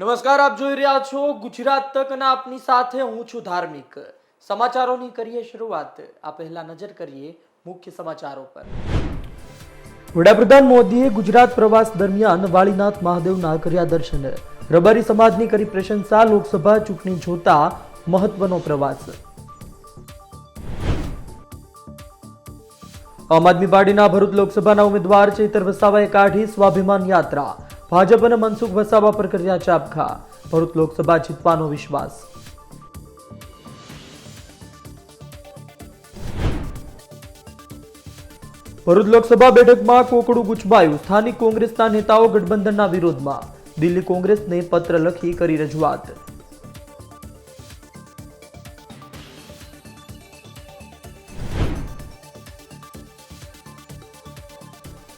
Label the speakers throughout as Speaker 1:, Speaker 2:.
Speaker 1: નમસ્કાર, આપ જોઈ રહ્યા છો ગુજરાત તક અને આપની સાથે હું છું ધાર્મિક. સમાચારોની કરીએ શરૂઆત. આ પહેલા નજર કરીએ મુખ્ય સમાચારો પર. વડાપ્રધાન મોદીએ ગુજરાત પ્રવાસ દરમિયાન વાળીનાથ મહાદેવના કર્યા દર્શન. રબારી સમાજની કરી પ્રશંસા. લોકસભા ચૂંટણી જોતા મહત્વનો પ્રવાસ. આમ આદમી પાર્ટીના ભરૂચ લોકસભાના ઉમેદવાર ચૈતર વસાવાએ કાઢી સ્વાભિમાન યાત્રા. ભાજપ અને મનસુખ વસાવા પર કર્યા ચાબખા. ભરૂચ લોકસભા જીતવાનો વિશ્વાસ. ભરૂચ લોકસભા બેઠકમાં કોકડું ગુચવાયું. સ્થાનિક કોંગ્રેસના નેતાઓ ગઠબંધનના વિરોધમાં. દિલ્હી કોંગ્રેસને પત્ર લખી કરી રજૂઆત.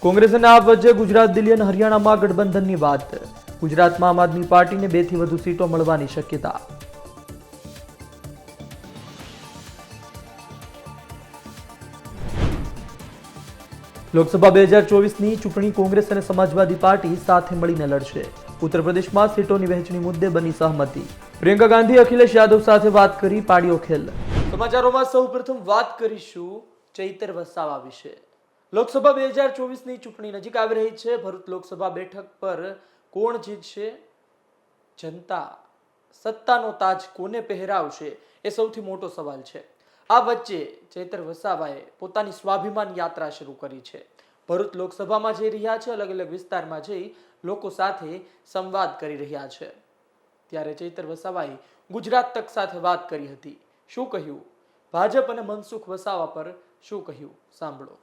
Speaker 1: કોંગ્રેસ અને આપ વચ્ચે ગુજરાત, દિલ્હી અને હરિયાણામાં ગઠબંધનની વાત. ગુજરાતમાં આમ આદમી પાર્ટીને 2 થી વધુ સીટો મળવાની શક્યતા. લોકસભા 2024ની ચૂંટણી કોંગ્રેસ અને સમાજવાદી પાર્ટી સાથે મળીને લડશે. ઉત્તર પ્રદેશમાં સીટોની વહેંચણી મુદ્દે બની સહમતિ. પ્રિયંકા ગાંધી અખિલેશ યાદવ સાથે વાત કરી પાડ્યો ખેલ. સમાચારોમાં સૌપ્રથમ વાત કરીશું ચૈતર વસાવા વિશે. લોકસભા 2024ની ચૂંટણી નજીક આવી રહી છે. ભરૂચ લોકસભા બેઠક પર કોણ જીતશે? જનતા સત્તાનો તાજ કોને પહેરાવશે? એ સૌથી મોટો સવાલ છે. આ વચ્ચે ચૈતર વસાવાએ પોતાની સ્વાભિમાન યાત્રા શરૂ કરી છે. ભરૂચ લોકસભામાં જઈ રહ્યા છે. અલગ અલગ વિસ્તારમાં જઈ લોકો સાથે સંવાદ કરી રહ્યા છે. ત્યારે ચૈતર વસાવાએ ગુજરાત તક સાથે વાત કરી હતી. શું કહ્યું? ભાજપ અને મનસુખ વસાવા પર શું કહ્યું? સાંભળો.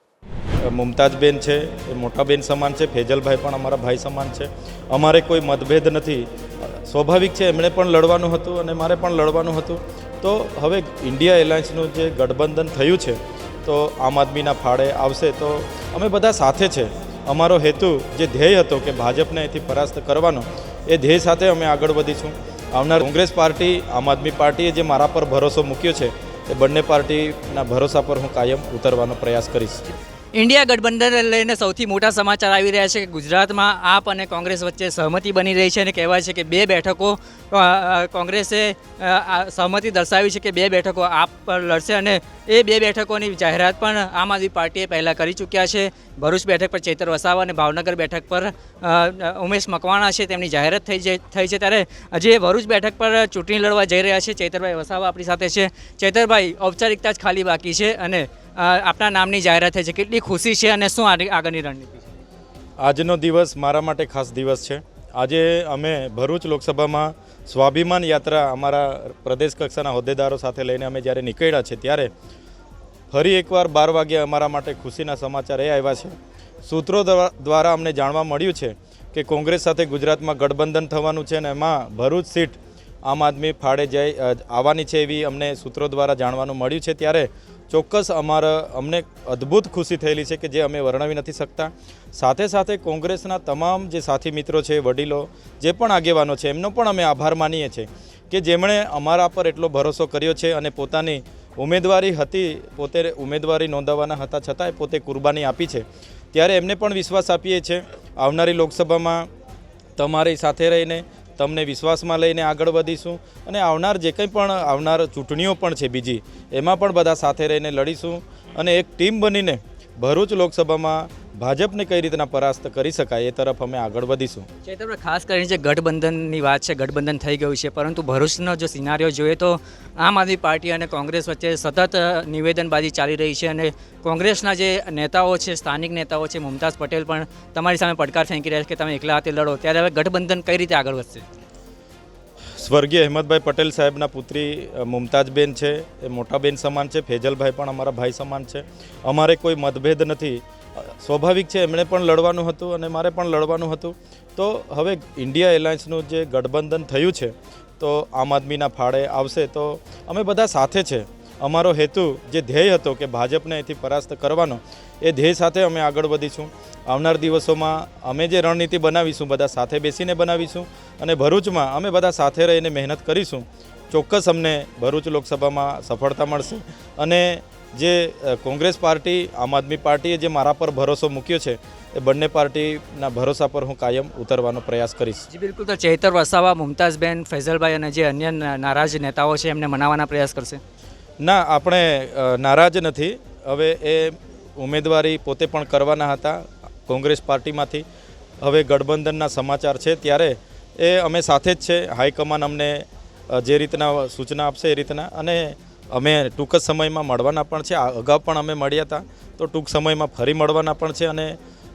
Speaker 2: મુમતાજબેન છે એ મોટા બેન સમાન છે. ફેજલભાઈ પણ અમારા ભાઈ સમાન છે. અમારે કોઈ મતભેદ નથી. સ્વાભાવિક છે, એમણે પણ લડવાનું હતું અને મારે પણ લડવાનું હતું. તો હવે ઇન્ડિયા એલાયન્સનું જે ગઠબંધન થયું છે તો આમ આદમીના ફાળે આવશે. તો અમે બધા સાથે છે. અમારો હેતુ જે ધ્યેય હતો કે ભાજપને અહીંથી પરાસ્ત કરવાનો, એ ધ્યેય સાથે અમે આગળ વધીશું. આવનાર કોંગ્રેસ પાર્ટી, આમ આદમી પાર્ટીએ જે મારા પર ભરોસો મૂક્યો છે એ બંને પાર્ટીના ભરોસા પર હું કાયમ ઉતરવાનો પ્રયાસ કરીશ.
Speaker 3: ઇન્ડિયા ગઠબંધન લઈને સૌથી મોટા સમાચાર આવી રહ્યા છે કે ગુજરાતમાં આપ અને કોંગ્રેસ વચ્ચે સહમતિ બની રહી છે અને કહેવાય છે કે 2 બેઠકો કોંગ્રેસે સહમતિ દર્શાવી છે કે 2 બેઠકો આપ પર લડશે અને એ 2 બેઠકોની જાહેરાત પણ આમ આદમી પાર્ટીએ પહેલાં કરી ચૂક્યા છે. ભરૂચ બેઠક પર ચૈતર વસાવા અને ભાવનગર બેઠક પર ઉમેશ મકવાણા છે, તેમની જાહેરાત થઈ છે. ત્યારે જે ભરૂચ બેઠક પર ચૂંટણી લડવા જઈ રહ્યા છે ચૈતરભાઈ વસાવા આપણી સાથે છે. ચૈતરભાઈ, ઔપચારિકતા જ ખાલી બાકી છે અને આપના નામની જાહેરાત થઈ છે. કેટલી ખુશી છે અને શું આગળની રણનીતિ છે?
Speaker 2: આજનો દિવસ મારા માટે ખાસ દિવસ છે. આજે અમે ભરૂચ લોકસભામાં સ્વાભિમાન યાત્રા અમારા પ્રદેશ કક્ષાના હોદ્દેદારો સાથે લઈને અમે જ્યારે નીકળ્યા છે ત્યારે ફરી એકવાર 12 વાગ્યે અમારા માટે ખુશીના સમાચાર એ આવ્યા છે. સૂત્રો દ્વારા અમને જાણવા મળ્યું છે કે કોંગ્રેસ સાથે ગુજરાતમાં ગઠબંધન થવાનું છે અને એમાં ભરૂચ સીટ આમ આદમી ફાળે આવવાની છે એવી અમને સૂત્રો દ્વારા જાણવાનું મળ્યું છે. ત્યારે ચોક્કસ અમને અદ્ભુત ખુશી થયેલી છે કે જે અમે વર્ણવી નથી શકતા. સાથે સાથે કોંગ્રેસના તમામ જે સાથી મિત્રો છે, વડીલો, જે પણ આગેવાનો છે, એમનો પણ અમે આભાર માનીએ છીએ કે જેમણે અમારા પર એટલો ભરોસો કર્યો છે અને પોતાની ઉમેદવારી હતી, પોતે ઉમેદવારી નોંધાવવાના હતા છતાંય પોતે કુરબાની આપી છે. ત્યારે એમને પણ વિશ્વાસ આપીએ છીએ આવનારી લોકસભામાં તમારી સાથે રહીને તમને વિશ્વાસમાં લઈને આગળ વધીશું અને આવનાર જે કંઈ પણ આવનાર ચૂંટણીઓ પણ છે બીજી, એમાં પણ બધા સાથે રહીને લડીશું અને એક ટીમ બનીને ભરૂચ લોકસભામાં ભાજપને કઈ રીતના પરાસ્ત કરી શકાય એ તરફ અમે આગળ વધીશું.
Speaker 3: ચૈતરભાઈ, ખાસ કરીને જે ગઠબંધનની વાત છે, ગઠબંધન થઈ ગયું છે, પરંતુ ભરૂચનો જો સિનારીઓ જોઈએ તો આમ આદમી પાર્ટી અને કોંગ્રેસ વચ્ચે સતત નિવેદનબાજી ચાલી રહી છે અને કોંગ્રેસના જે નેતાઓ છે, સ્થાનિક નેતાઓ છે, મુમતાઝ પટેલ પણ તમારી સામે પડકાર ફેંકી રહ્યા છે કે તમે એકલા હાથે લડો. ત્યારે હવે ગઠબંધન કઈ રીતે આગળ વધશે?
Speaker 2: સ્વર્ગીય અહેમદભાઈ પટેલ સાહેબના પુત્રી મુમતાજબેન છે એ મોટા બેન સમાન છે. ફેજલભાઈ પણ અમારા ભાઈ સમાન છે. અમારે કોઈ મતભેદ નથી. સ્વાભાવિક છે, એમણે પણ લડવાનું હતું અને મારે પણ લડવાનું હતું. તો હવે ઇન્ડિયા એલાયન્સનું જે ગઠબંધન થયું છે તો આમ આદમીના ફાળે આવશે. તો અમે બધા સાથે છે. અમારો હેતુ જે ધ્યેય હતો કે ભાજપને અહીંથી પરાસ્ત કરવાનો, એ ધ્યેય સાથે અમે આગળ વધીશું. આવનાર દિવસોમાં અમે જે રણનીતિ બનાવીશું બધા સાથે બેસીને બનાવીશું અને ભરૂચમાં અમે બધા સાથે રહીને મહેનત કરીશું. ચોક્કસ અમને ભરૂચ લોકસભામાં સફળતા મળશે અને જે કોંગ્રેસ પાર્ટી, આમ આદમી પાર્ટીએ જે મારા પર ભરોસો મૂક્યો છે એ બંને પાર્ટીના ભરોસા પર હું કાયમ ઉતરવાનો પ્રયાસ કરીશ.
Speaker 3: જી બિલકુલ. તો ચૈતર વસાવા, મુમતાઝબેન, ફૈઝલભાઈ અને જે અન્ય નારાજ નેતાઓ છે એમને મનાવવાના પ્રયાસ કરશે?
Speaker 2: ના, આપણે નારાજ નથી. હવે એ ઉમેદવારી પોતે પણ કરવાના હતા કોંગ્રેસ પાર્ટીમાંથી. હવે ગઠબંધનના સમાચાર છે ત્યારે એ અમે સાથે જ છે. હાઈકમાન્ડ અમને જે રીતના સૂચના આપશે એ રીતના, અને અમે ટૂંક જ સમયમાં મળવાના પણ છે. અગાઉ પણ અમે મળ્યા હતા, તો ટૂંક સમયમાં ફરી મળવાના પણ છે અને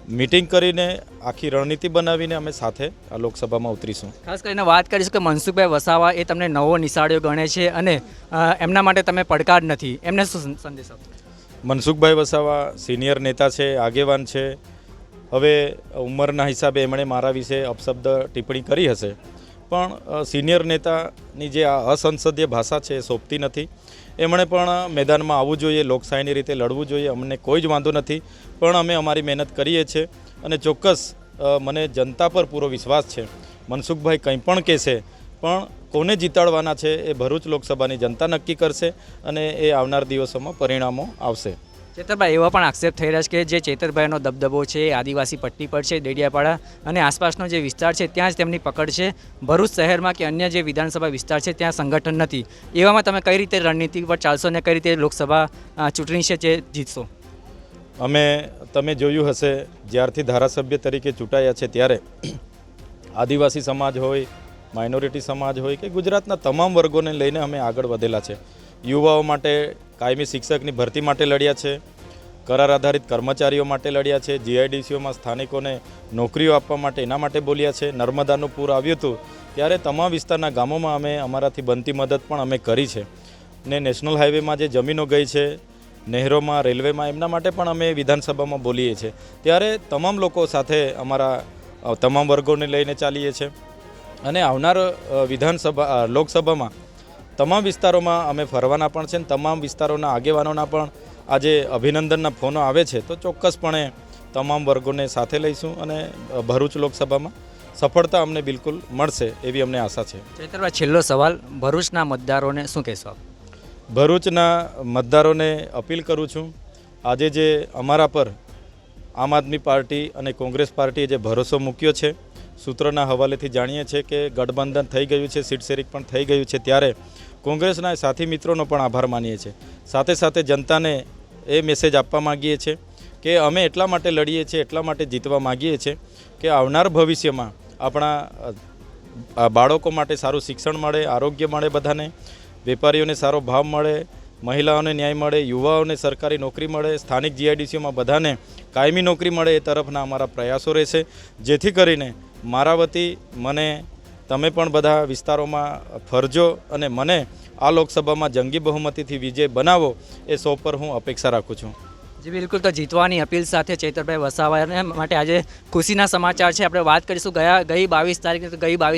Speaker 2: મીટિંગ કરીને આખી રણનીતિ બનાવીને અમે સાથે આ લોકસભામાં ઉતરીશું.
Speaker 3: ખાસ કરીને વાત કરીશું કે મનસુખભાઈ વસાવા એ તમને નવો નિશાળ્યો ગણે છે અને એમના માટે તમે પડકાર નથી, એમને શું સંદેશ આપો?
Speaker 2: મનસુખભાઈ વસાવા સિનિયર નેતા છે, આગેવાન છે. હવે ઉંમરના હિસાબે એમણે મારા વિશે અપશબ્દ ટિપ્પણી કરી હશે, પણ સિનિયર નેતાની જે આ અસંસદીય ભાષા છે એ સોંપતી નથી. એમણે પણ મેદાનમાં આવવું જોઈએ, લોકશાહીની રીતે લડવું જોઈએ. અમને કોઈ જ વાંધો નથી, પણ અમે અમારી મહેનત કરીએ છીએ અને ચોક્કસ મને જનતા પર પૂરો વિશ્વાસ છે. મનસુખભાઈ કંઈ પણ કહેશે, પણ કોને જીતાડવાના છે એ ભરૂચ લોકસભાની જનતા નક્કી કરશે અને એ આવનાર દિવસોમાં પરિણામો આવશે.
Speaker 3: ચેતરભાઈ, એવા પણ આક્ષેપ થઈ રહ્યા છે કે જે ચેતરભાઈનો દબદબો છે એ આદિવાસી પટ્ટી પર છે, ડેડિયાપાડા અને આસપાસનો જે વિસ્તાર છે ત્યાં જ તેમની પકડ છે. ભરૂચ શહેરમાં કે અન્ય જે વિધાનસભા વિસ્તાર છે ત્યાં સંગઠન નથી. એવામાં તમે કઈ રીતે રણનીતિ પર ચાલશો અને કઈ રીતે લોકસભા ચૂંટણી છે જે જીતશો?
Speaker 2: તમે જોયું હશે, જ્યારથી ધારાસભ્ય તરીકે ચૂંટાયા છે ત્યારે આદિવાસી સમાજ હોય, માઇનોરિટી સમાજ હોય કે ગુજરાતના તમામ વર્ગોને લઈને અમે આગળ વધેલા છે. યુવાઓ માટે કાયમી શિક્ષકની ભરતી માટે લડ્યા છે, કરાર આધારિત કર્મચારીઓ માટે લડ્યા છે, જીઆઈડીસીઓમાં સ્થાનિકોને નોકરીઓ આપવા માટે એના માટે બોલ્યા છે. નર્મદાનું પૂર આવ્યું હતું ત્યારે તમામ વિસ્તારના ગામોમાં અમે અમારાથી બનતી મદદ પણ અમે કરી છે. ને નેશનલ હાઈવેમાં જે જમીનો ગઈ છે, નહેરોમાં, રેલવેમાં, એમના માટે પણ અમે વિધાનસભામાં બોલીએ છીએ. ત્યારે તમામ લોકો સાથે અમારા તમામ વર્ગોને લઈને ચાલીએ છીએ અને આવનાર લોકસભામાં તમામ વિસ્તારોમાં અમે ફરવાના પણ છે. તમામ વિસ્તારોના આગેવાનોના પણ આજે અભિનંદનના ફોનો આવે છે, તો ચોક્કસપણે તમામ વર્ગોને સાથે લઈશું અને ભરૂચ લોકસભામાં સફળતા અમને બિલકુલ મળશે એવી અમને આશા છે.
Speaker 3: ચૈતરભાઈ, છેલ્લો સવાલ, ભરૂચના મતદારોને શું કહેશો આપ?
Speaker 2: ભરૂચના મતદારોને અપીલ કરું છું, આજે જે અમારા પર આમ આદમી પાર્ટી અને કોંગ્રેસ પાર્ટીએ જે ભરોસો મૂક્યો છે, સૂત્રોના હવાલેથી જાણીએ છીએ કે ગઠબંધન થઈ ગયું છે, સીટ શેરિંગ પણ થઈ ગયું છે, ત્યારે કોંગ્રેસના સાથી મિત્રોનો પણ આભાર માનીએ છીએ. સાથે સાથે જનતાને એ મેસેજ આપવા માગીએ છીએ કે અમે એટલા માટે લડીએ છીએ, એટલા માટે જીતવા માગીએ છીએ કે આવનાર ભવિષ્યમાં આપણા બાળકો માટે સારું શિક્ષણ મળે, આરોગ્ય મળે, બધાને વેપારીઓને સારો ભાવ મળે, મહિલાઓને ન્યાય મળે, યુવાઓને સરકારી નોકરી મળે, સ્થાનિક જીઆઈડીસીઓમાં બધાને કાયમી નોકરી મળે. એ તરફના અમારા પ્રયાસો રહેશે, જેથી કરીને મારા વતી મને તમે પણ બધા વિસ્તારોમાં ફરજો અને મને આ લોકસભામાં જંગી બહુમતીથી વિજય બનાવો એ સૌ પર હું અપેક્ષા રાખું છું.
Speaker 3: જી બિલકુલ. તો જીતવાની અપીલ સાથે ચૈતરભાઈ વસાવાને માટે આજે ખુશીના સમાચાર છે. આપણે વાત કરીશું ગઈ 22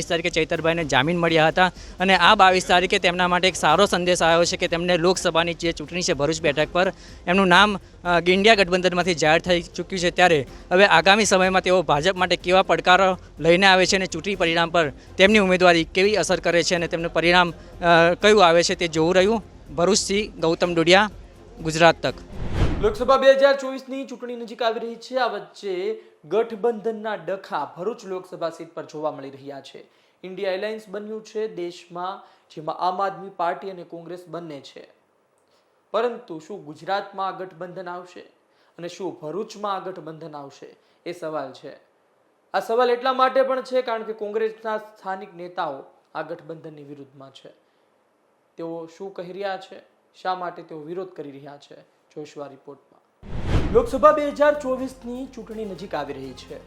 Speaker 3: તારીખે ચૈતરભાઈને જામીન મળ્યા હતા અને આ 22 તારીખે તેમના માટે એક સારો સંદેશ આવ્યો છે કે તેમને લોકસભાની જે ચૂંટણી છે ભરૂચ બેઠક પર એમનું નામ ઇન્ડિયા ગઠબંધનમાંથી જાહેર થઈ ચૂક્યું છે. ત્યારે હવે આગામી સમયમાં તેઓ ભાજપ માટે કેવા પડકારો લઈને આવે છે અને ચૂંટણી પરિણામ પર તેમની ઉમેદવારી કેવી અસર કરે છે અને તેમનું પરિણામ કયું આવે છે તે જોવું રહ્યું. ભરૂચથી ગૌતમ ડોડિયા, ગુજરાત તક.
Speaker 1: લોકસભા 2024ની ચૂંટણી નજીક આવી રહી છે. આ વચ્ચે ગઠબંધનના ડખા ભરૂચ લોકસભા સીટ પર જોવા મળી રહ્યા છે. ઇન્ડિયા એલાયન્સ બન્યું છે દેશમાં, જેમાં આમ આદમી પાર્ટી અને કોંગ્રેસ બંને છે. પરંતુ શું ગુજરાતમાં આ ગઠબંધન આવશે અને શું ભરૂચમાં આ ગઠબંધન આવશે એ સવાલ છે. આ સવાલ એટલા માટે પણ છે કારણ કે કોંગ્રેસના સ્થાનિક નેતાઓ આ ગઠબંધનની વિરુદ્ધમાં છે. તેઓ શું કહી રહ્યા છે, શા માટે તેઓ વિરોધ કરી રહ્યા છે, જોશવા રિપોર્ટમાં. લોકસભા 2024ની ચૂંટણી નજીક આવી રહી છે.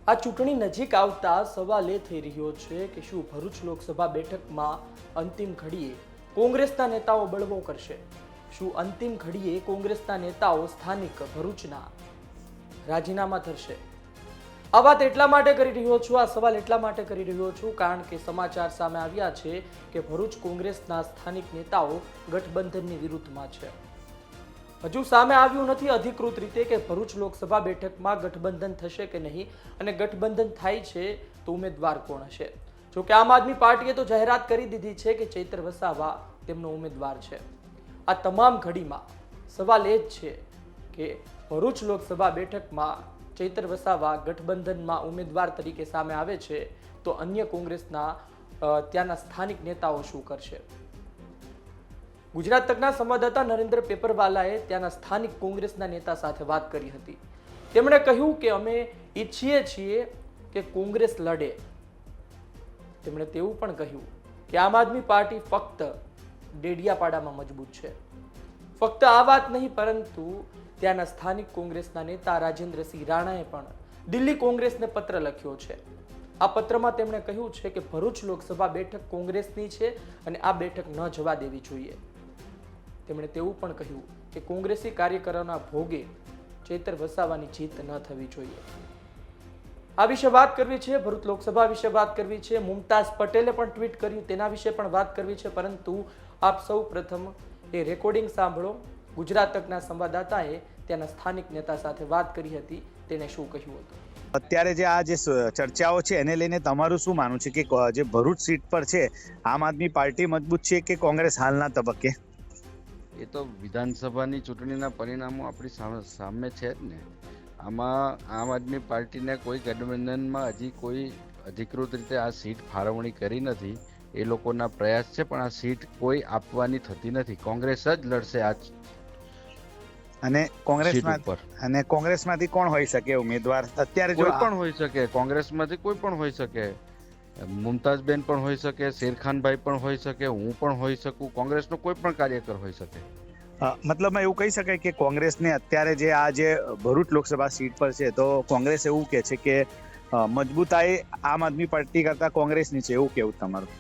Speaker 1: આ ચૂંટણી નજીક આવતા સવાલ એ થઈ રહ્યો છે કે શું ભરૂચ લોકસભા બેઠકમાં અંતિમ ઘડીએ કોંગ્રેસના નેતાઓ બળવો કરશે? શું અંતિમ ઘડીએ કોંગ્રેસના નેતાઓ સ્થાનિક ભરૂચના રાજીનામા થશે? આ વાત એટલા માટે કરી રહ્યો છું, આ સવાલ એટલા માટે કરી રહ્યો છું કારણ કે સમાચાર સામે આવ્યા છે કે ભરૂચ કોંગ્રેસના સ્થાનિક નેતાઓ ગઠબંધનની વિરુદ્ધમાં છે. હજુ સામે આવ્યું નથી અધિકૃત રીતે કે ભરૂચ લોકસભા બેઠકમાં ગઠબંધન થશે કે નહીં અને ગઠબંધન થાય છે તો ઉમેદવાર કોણ હશે. જોકે આમ આદમી પાર્ટીએ તો જાહેરાત કરી દીધી છે કે ચૈતર વસાવા તેમનો ઉમેદવાર છે. આ તમામ ઘડીમાં સવાલ એ જ છે કે ભરૂચ લોકસભા બેઠકમાં ચૈતર વસાવા ગઠબંધનમાં ઉમેદવાર તરીકે સામે આવે છે તો અન્ય કોંગ્રેસના ત્યાંના સ્થાનિક નેતાઓ શું કરશે? ગુજરાત તકના સંવાદદાતા નરેન્દ્ર પેપરવાલાએ ત્યાંના સ્થાનિક કોંગ્રેસના નેતા સાથે વાત કરી હતી. તેમણે કહ્યું કે અમે ઈચ્છીએ છીએ કે કોંગ્રેસ લડે. તેમણે તેવું પણ કહ્યું કે આમ આદમી પાર્ટી ફક્ત ડેડિયાપાડામાં મજબૂત છે. ફક્ત આ વાત નહીં, પરંતુ ત્યાંના સ્થાનિક કોંગ્રેસના નેતા રાજેન્દ્રસિંહ રાણાએ પણ દિલ્હી કોંગ્રેસને પત્ર લખ્યો છે. આ પત્રમાં તેમણે કહ્યું છે કે ભરૂચ લોકસભા બેઠક કોંગ્રેસની છે અને આ બેઠક ન જવા દેવી જોઈએ. તેમણે તેવું પણ કહ્યું કે કોંગ્રેસી કાર્યકરોના ભોગે ચૈતર વસાવાની જીત ન થવી જોઈએ. આ વિશે વાત કરવી છે, ભરૂચ લોકસભા વિશે વાત કરવી છે. મુમતાઝ પટેલે પણ ટ્વીટ કર્યું, તેના વિશે પણ વાત કરવી છે. પરંતુ આપ સૌ પ્રથમ એ રેકોર્ડિંગ સાંભળો. ગુજરાત તકના સંવાદદાતાએ ત્યાંના સ્થાનિક નેતા સાથે વાત કરી હતી, તેને શું કહ્યું હતું.
Speaker 4: અત્યારે જે આ જે ચર્ચાઓ છે એને લઈને તમારું શું માનવું છે કે જે ભરૂચ સીટ પર છે આમ આદમી પાર્ટી મજબૂત છે કે કોંગ્રેસ હાલના તબક્કે?
Speaker 5: એ તો વિધાનસભાની ચૂંટણીના પરિણામો આપણી સામે છે જ ને. આમાં આમ આદમી પાર્ટીને કોઈ ગઠબંધનમાં હજી કોઈ અધિકૃત રીતે આ સીટ ફાળવણી કરી નથી. એ લોકોના પ્રયાસ છે, પણ આ સીટ કોઈ આપવાની થતી નથી. કોંગ્રેસ જ લડશે આ
Speaker 4: અને કોંગ્રેસમાં
Speaker 5: ઉપર.
Speaker 4: અને કોંગ્રેસમાંથી કોણ હોઈ શકે ઉમેદવાર? અત્યારે જો
Speaker 5: કોઈ પણ હોઈ શકે, કોંગ્રેસમાંથી કોઈ પણ હોઈ શકે. મુમતાઝબેન પણ હોઈ શકે, શેરખાનભાઈ પણ હોઈ શકે, હું પણ હોઈ શકું, કોંગ્રેસનો કોઈ પણ કાર્યકર હોઈ શકે.
Speaker 4: મતલબમાં એવું કહી શકાય કે કોંગ્રેસને અત્યારે જે આ જે ભરૂચ લોકસભા સીટ પર છે તો કોંગ્રેસ એવું કે છે કે મજબૂતાઈ આમ આદમી પાર્ટી કરતા કોંગ્રેસની છે, એવું કેવું તમારું?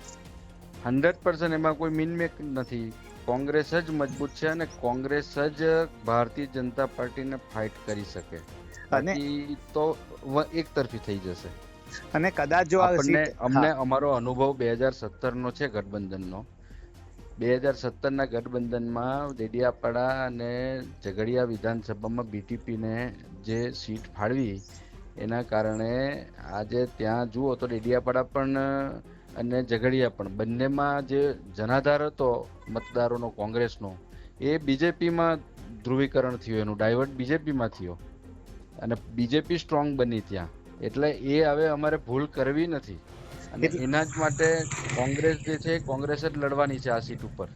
Speaker 5: 100% એમાં કોઈ મિનમેક નથી. કોંગ્રેસ જ મજબૂત છે અને કોંગ્રેસ જ ભારતીય જનતા પાર્ટીને ફાઇટ કરી શકે.
Speaker 4: અને
Speaker 5: તો એક તરફી થઈ જશે.
Speaker 4: અને કદાચ જો
Speaker 5: અમને અમારો અનુભવ 2017 છે ગઠબંધનનો. 2017ના ગઠબંધનમાં ડેડિયાપાડા અને ઝઘડિયા વિધાનસભામાં બીટીપીને જે સીટ ફાળવી એના કારણે આજે ત્યાં જુઓ તો ડેડિયાપાડા પણ અને ઝઘડિયા પણ બંનેમાં જે જનાધાર હતો મતદારોનો કોંગ્રેસનો એ બીજેપીમાં ધ્રુવીકરણ થયું, એનું ડાયવર્ટ બીજેપીમાં થયો અને બીજેપી સ્ટ્રોંગ બની ત્યાં. એટલે એ હવે અમારે ભૂલ કરવી નથી અને એના જ માટે કોંગ્રેસ જે છે કોંગ્રેસ જ લડવાની છે આ સીટ ઉપર.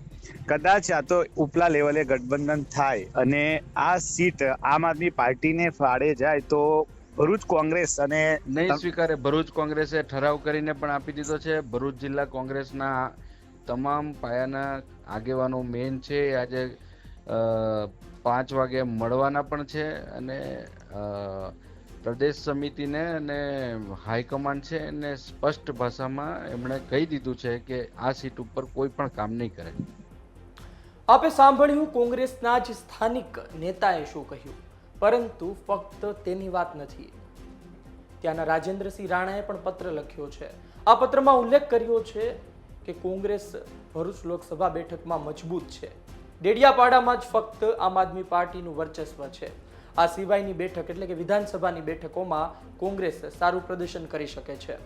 Speaker 4: કદાચ આ તો ઉપલા લેવલે ગઠબંધન થાય અને આ સીટ આમ આદમી પાર્ટીને ફાળે જાય તો ભરૂચ કોંગ્રેસ અને
Speaker 5: નહીં સ્વીકારે. ભરૂચ કોંગ્રેસે ઠરાવ કરીને પણ આપી દીધો છે. ભરૂચ જિલ્લા કોંગ્રેસના તમામ પાયાના આગેવાનો મેઇન છે આજે 5 વાગે મળવાના પણ છે અને પ્રદેશ સમિતિને અને હાઈકમાન્ડ છે એને સ્પષ્ટ ભાષામાં એમણે કહી દીધું છે કે આ સીટ ઉપર કોઈ પણ કામ નહીં કરે.
Speaker 1: આપે સાંભળ્યું કોંગ્રેસના જ સ્થાનિક નેતાએ શું કહ્યું, પરંતુ ફક્ત તેની વાત નથી. ત્યાંના રાજેન્દ્રસિંહ રાણાએ પણ પત્ર લખ્યો છે. આ પત્રમાં ઉલ્લેખ કર્યો છે કે કોંગ્રેસ ભરૂચ લોકસભા બેઠકમાં મજબૂત છે. ડેડિયાપાડામાં જ ફક્ત આમ આદમી પાર્ટીનું વર્ચસ્વ છે. આ સિવાયની બેઠક એટલે કે વિધાનસભાની બેઠકોમાં કોંગ્રેસ સારું પ્રદર્શન કરી શકે છે.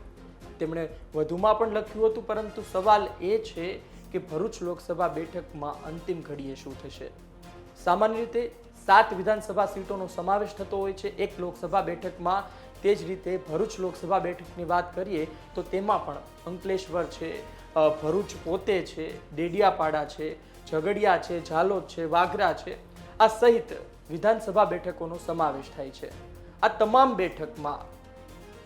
Speaker 1: તેમણે વધુમાં પણ લખ્યું હતું, પરંતુ સવાલ એ છે કે ભરૂચ લોકસભા બેઠકમાં અંતિમ ઘડીએ શું થશે. સામાન્ય રીતે 7 વિધાનસભા સીટોનો સમાવેશ થતો હોય છે એક લોકસભા બેઠકમાં. તે જ રીતે ભરૂચ લોકસભા બેઠકની વાત કરીએ તો તેમાં પણ અંકલેશ્વર છે, ભરૂચ પોતે છે, ડેડિયાપાડા છે, ઝઘડિયા છે, ઝાલોદ છે, વાગરા છે, આ સહિત વિધાનસભા બેઠકોનો સમાવેશ થાય છે. આ તમામ બેઠકમાં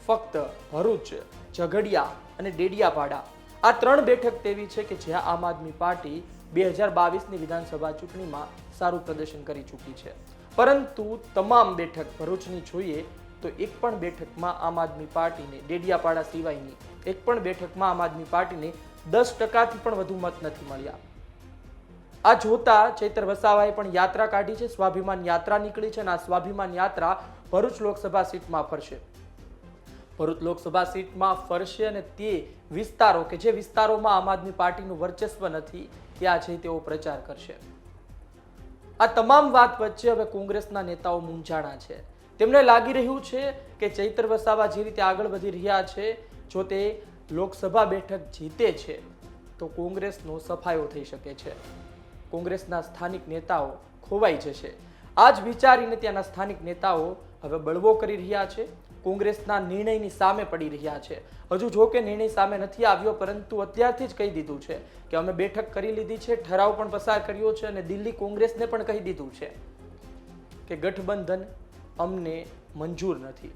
Speaker 1: ફક્ત ભરૂચ, ઝઘડિયા અને ડેડિયાપાડા આ 3 બેઠક તેવી છે કે જ્યાં આમ આદમી પાર્ટી 2022ની વિધાનસભા ચૂંટણીમાં સારું પ્રદર્શન કરી ચૂકી છે. પરંતુ તમામ બેઠક ભરૂચની જોઈએ તો એક પણ બેઠકમાં આમ આદમી પાર્ટીને, ડેડિયાપાડા સિવાયની એક પણ બેઠકમાં આમ આદમી પાર્ટીને 10%થી પણ વધુ મત નથી મળ્યા. આ જોતા ચૈતર વસાવાએ પણ યાત્રા કાઢી છે, સ્વાભિમાન યાત્રા નીકળી છે અને આ સ્વાભિમાન યાત્રા ભરૂચ લોકસભા સીટમાં ફરશે. ભરૂચ લોકસભા સીટમાં ફરશે અને તે વિસ્તારો કે જે વિસ્તારોમાં આમ આદમી પાર્ટીનું વર્ચસ્વ નથી ત્યાં જઈ તેઓ પ્રચાર કરશે. આ તમામ વાત વચ્ચે હવે કોંગ્રેસના નેતાઓ મૂંઝાણા છે. તેમને લાગી રહ્યું છે કે ચૈતર વસાવા જે રીતે આગળ વધી રહ્યા છે, જો તે લોકસભા બેઠક જીતે છે તો કોંગ્રેસનો સફાયો થઈ શકે છે. કોંગ્રેસના સ્થાનિક નેતાઓ ખોવાઈ જશે. આ જ વિચારીને ત્યાંના સ્થાનિક નેતાઓ હવે બળવો કરી રહ્યા છે, કોંગ્રેસના નિર્ણયની સામે પડી રહ્યા છે. હજુ જો કે નિર્ણય સામે નથી આવ્યો, પરંતુ અત્યારથી જ કહી દીધું છે કે અમે બેઠક કરી લીધી છે, ઠરાવ પણ પસાર કર્યો છે અને દિલ્હી કોંગ્રેસને પણ કહી દીધું છે કે ગઠબંધન અમને મંજૂર નથી.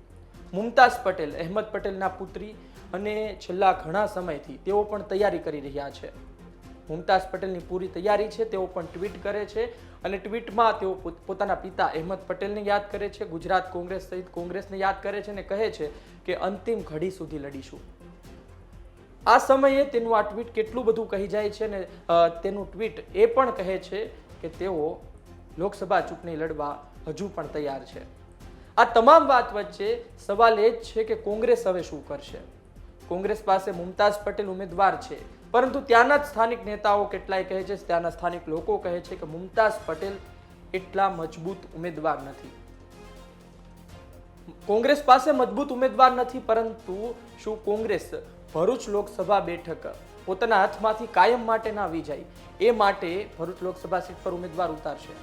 Speaker 1: મુમતાઝ પટેલ, અહેમદ પટેલના પુત્રી, અને છેલ્લા ઘણા સમયથી તેઓ પણ તૈયારી કરી રહ્યા છે. મુમતાઝ પટેલની પૂરી તૈયારી છે. તેઓ પણ ટ્વીટ કરે છે અને ટ્વીટમાં તેઓ પોતાના પિતા અહેમદ પટેલને યાદ કરે છે, ગુજરાત કોંગ્રેસ સહિત કોંગ્રેસને યાદ કરે છે અને કહે છે કે અંતિમ ઘડી સુધી લડીશું. આ સમયે તેનું આ ટ્વીટ કેટલું બધું કહી જાય છે અને તેનું ટ્વીટ એ પણ કહે છે કે તેઓ લોકસભા ચૂંટણી લડવા હજુ પણ તૈયાર છે. આ તમામ વાત વચ્ચે સવાલ એ જ છે કે કોંગ્રેસ હવે શું કરશે. કોંગ્રેસ પાસે મુમતાઝ પટેલ ઉમેદવાર છે, પરંતુ ત્યાંના જ સ્થાનિક નેતાઓ કેટલાય કહે છે, ત્યાંના સ્થાનિક લોકો કહે છે કે મુમતાઝ પટેલ એટલા મજબૂત ઉમેદવાર નથી. કોંગ્રેસ પાસે મજબૂત ઉમેદવાર નથી, પરંતુ શું કોંગ્રેસ ભરૂચ લોકસભા બેઠક પોતાના હાથમાંથી કાયમ માટે ના આવી જાય એ માટે ભરૂચ લોકસભા સીટ પર ઉમેદવાર ઉતારશે?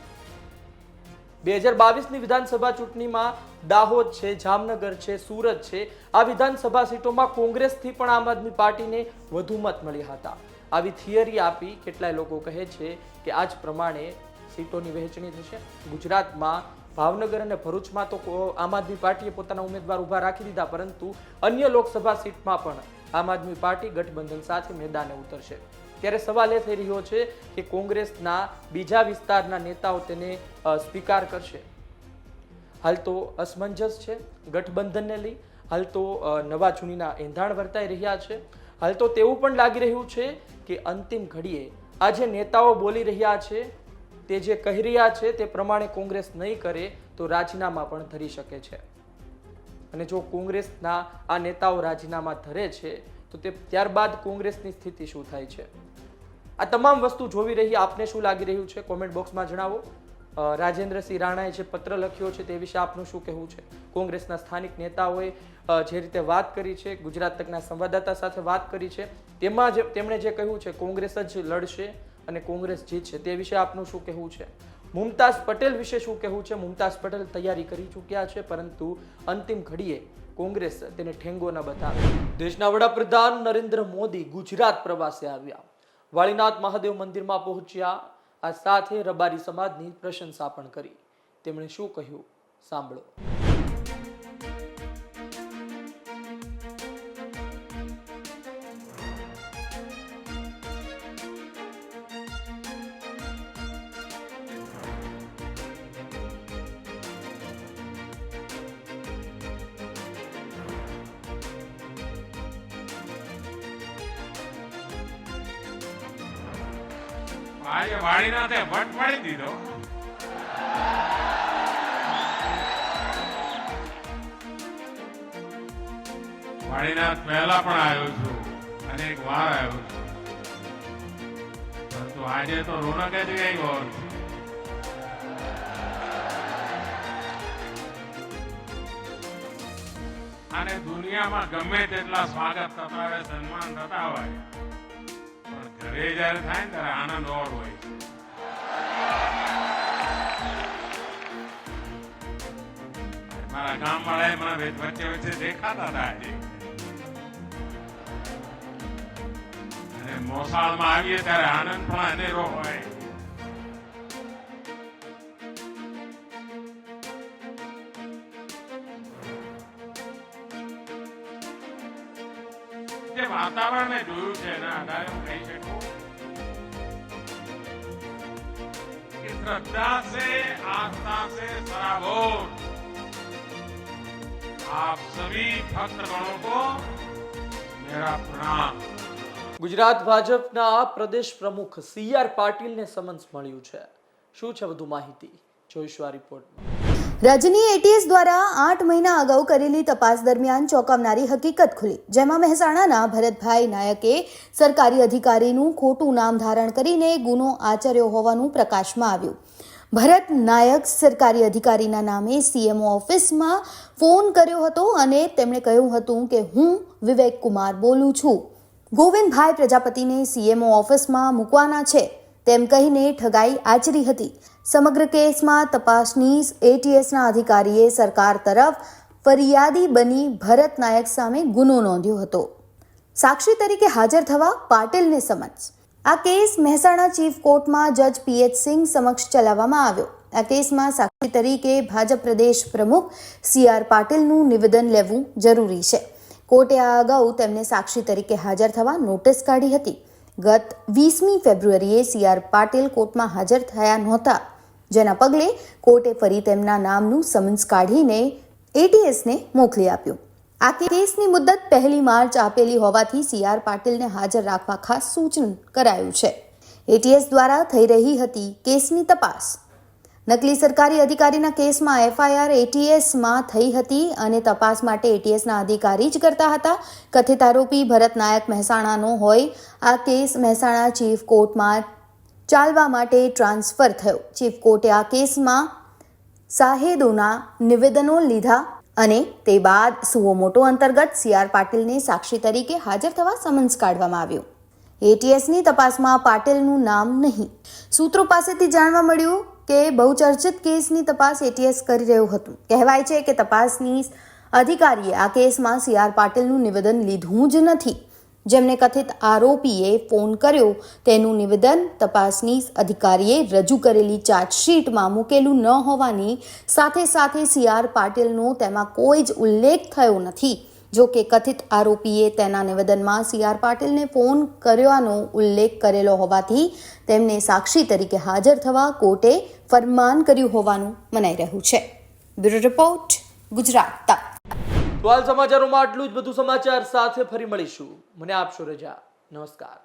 Speaker 1: 2022ની વિધાનસભા ચૂંટણીમાં દાહોદ છે, જામનગર છે, સુરત છે, આ વિધાનસભા સીટોમાં કોંગ્રેસથી પણ આમ આદમી પાર્ટીને વધુ મત મળ્યા હતા. આવી થિયરી આપી કેટલાય લોકો કહે છે કે આ જ પ્રમાણે સીટોની વહેંચણી થશે. ગુજરાતમાં ભાવનગર અને ભરૂચમાં તો આમ આદમી પાર્ટીએ પોતાના ઉમેદવાર ઉભા રાખી દીધા, પરંતુ અન્ય લોકસભા સીટમાં પણ આમ આદમી પાર્ટી ગઠબંધન સાથે મેદાને ઉતરશે. ત્યારે સવાલ એ થઈ રહ્યો છે કે કોંગ્રેસના બીજા વિસ્તારના નેતાઓ તેને સ્વીકાર કરશે. હાલ તો અસમંજસ છે ગઠબંધનને લઈ, હાલ તો નવા જૂનીના એંધાણ વર્તાઈ રહ્યા છે. હાલ તો તેવું પણ લાગી રહ્યું છે કે અંતિમ ઘડીએ આ જે નેતાઓ બોલી રહ્યા છે, તે જે કહી રહ્યા છે તે પ્રમાણે કોંગ્રેસ નહીં કરે તો રાજીનામા પણ ધરી શકે છે. અને જો કોંગ્રેસના આ નેતાઓ રાજીનામા ધરે છે તો તે ત્યારબાદ કોંગ્રેસની સ્થિતિ શું થાય છે? આ તમામ વસ્તુ જોવી રહી. આપને શું લાગી રહ્યું છે કોમેન્ટ બોક્સમાં જણાવો. રાજેન્દ્રસિંહ રાણાએ જે પત્ર લખ્યો છે તે વિશે આપનું શું કહેવું છે? કોંગ્રેસના સ્થાનિક નેતાઓએ જે રીતે વાત કરી છે, ગુજરાત તકના સંવાદદાતા સાથે વાત કરી છે, તેમાં તેમણે જે કહ્યું છે કોંગ્રેસ જ લડશે અને કોંગ્રેસ જીતશે, તે વિશે આપનું શું કહેવું છે? મુમતાઝ પટેલ વિશે શું કહેવું છે? મુમતાઝ પટેલ તૈયારી કરી ચૂક્યા છે, પરંતુ અંતિમ ઘડીએ કોંગ્રેસ તેને ઠેંગો ન બતાવે. દેશના વડાપ્રધાન નરેન્દ્ર મોદી ગુજરાત પ્રવાસે આવ્યા. વાળીનાથ મહાદેવ મંદિરમાં પહોંચ્યા. આ સાથે રબારી સમાજની પ્રશંસા પણ કરી. તેમણે શું કહ્યું સાંભળો.
Speaker 6: આજે વાળીનાથે વટ પાડી દીધો. વાળીનાથ પહેલા પણ આવ્યો છું, અનેક વાર આવ્યો છું, પરંતુ આજે તો રોનક જ કઈ ગોર છે. અને દુનિયામાં ગમે તેટલા સ્વાગત થતા હોય, સન્માન થતા હોય, ઘરે જયારે થાય ને ત્યારે આનંદ ઓર હોય છે. મારા ગામ વાળા મને વચ્ચે વચ્ચે દેખાતા હતા આજે, અને મોસાળમાં આવીએ ત્યારે આનંદ પણ અનેરો હોય. જે વાતાવરણને જોયું છે એના આધારે હું કહી શકું કે શ્રદ્ધા से आस्था से सराबोर आप सभी भक्तगणों को मेरा प्रणाम.
Speaker 1: ગુજરાત ભાજપના પ્રદેશ પ્રમુખ CR પાટીલને સમન્સ મળ્યું છે. શું છે વધુ માહિતી? જોઈશું આ રિપોર્ટમાં.
Speaker 7: રાજ્યની ATS દ્વારા 8 મહિના અગાઉ કરેલી તપાસ દરમિયાન ચોંકાવનારી હકીકત ખુલી, જેમાં મહેસાણાના ભરતભાઈ નાયકે સરકારી અધિકારીનું ખોટું નામ ધારણ કરીને ગુનો આચર્યો હોવાનું પ્રકાશમાં આવ્યું. ભરત નાયક સરકારી અધિકારીના નામે CMO ઓફિસમાં ફોન કર્યો હતો અને તેમણે કહ્યું હતું કે હું વિવેક કુમાર બોલું છું, ગોવિંદભાઈ પ્રજાપતિને CMO ઓફિસમાં મૂકવાના છે. તેમ કહીને ઠગાઈ આચરી હતી. સમગ્ર કેસમાં તપાસની એટીએસના અધિકારીએ સરકાર તરફ ફરિયાદી બની ભરત નાયક સામે ગુનો નોંધ્યો હતો. સાક્ષી તરીકે હાજર થવા પાટીલને સમન્સ. આ કેસ મહેસાણા ચીફ કોર્ટમાં જજ પીએચ સિંઘ સમક્ષ ચલાવવામાં આવ્યો. આ કેસમાં સાક્ષી તરીકે ભાજપ પ્રદેશ પ્રમુખ CR પાટીલનું નિવેદન લેવું જરૂરી છે. કોર્ટે આ અગાઉ તેમને સાક્ષી તરીકે હાજર થવા નોટિસ કાઢી હતી. ગત 20મી ફેબ્રુઆરીએ CR પાટીલ કોર્ટમાં હાજર થયા નહોતા, જેના પગલે કોર્ટે ફરી તેમના નામનું સમન્સ કાઢીને એટીએસને મોકલી આપ્યું. આ કેસની મુદત 1 માર્ચ આપેલી હોવાથી CR પાટીલને હાજર રાખવા ખાસ સૂચન કરાયું છે. એટીએસ દ્વારા થઈ રહી હતી કેસની તપાસ. નકલી સરકારી અધિકારીના કેસમાં FIR એટીએસમાં થઈ હતી અને તપાસ માટે એટીએસના અધિકારી જ કરતા હતા. કથિત આરોપી ભરત નાયક મહેસાણાનો હોય. આ કેસ મહેસાણા ચીફ કોર્ટમાં ચાલવા માટે ટ્રાન્સફર થયો. ચીફ કોર્ટે આ કેસમાં સાહેદોના નિવેદનો લીધા અને તે બાદ સુઓ મોટો અંતર્ગત CR પાટીલને સાક્ષી તરીકે હાજર થવા સમન્સ કાઢવામાં આવ્યું. એટીએસની તપાસમાં પાટીલનું નામ નહીં. સૂત્રો પાસેથી જાણવા મળ્યું કે બહુચર્ચિત કેસની તપાસ એટીએસ કરી રહ્યું હતું. કહેવાય છે કે તપાસની અધિકારીએ આ કેસમાં CR પાટીલનું નિવેદન લીધું જ નથી. જેમને કથિત આરોપીએ ફોન કર્યો તેનું નિવેદન તપાસની અધિકારીએ રજૂ કરેલી ચાર્જશીટમાં મૂકેલું ન હોવાની સાથે CR પાટીલનો તેમાં કોઈ જ ઉલ્લેખ થયો નથી. જો કે કથિત આરોપીએ તેના નિવેદનમાં CR પાટીલને ફોન કર્યાનો ઉલ્લેખ કરેલો હોવાથી તેમને સાક્ષી તરીકે હાજર થવા કોર્ટે ફરમાન કર્યું હોવાનું મનાઈ રહ્યું છે. બ્યુરો રિપોર્ટ, ગુજરાત તક.
Speaker 1: તો હાલ સમાચારોમાં આટલું જ. બધું સમાચાર સાથે ફરી મળીશું. મને આપશો રજા. નમસ્કાર.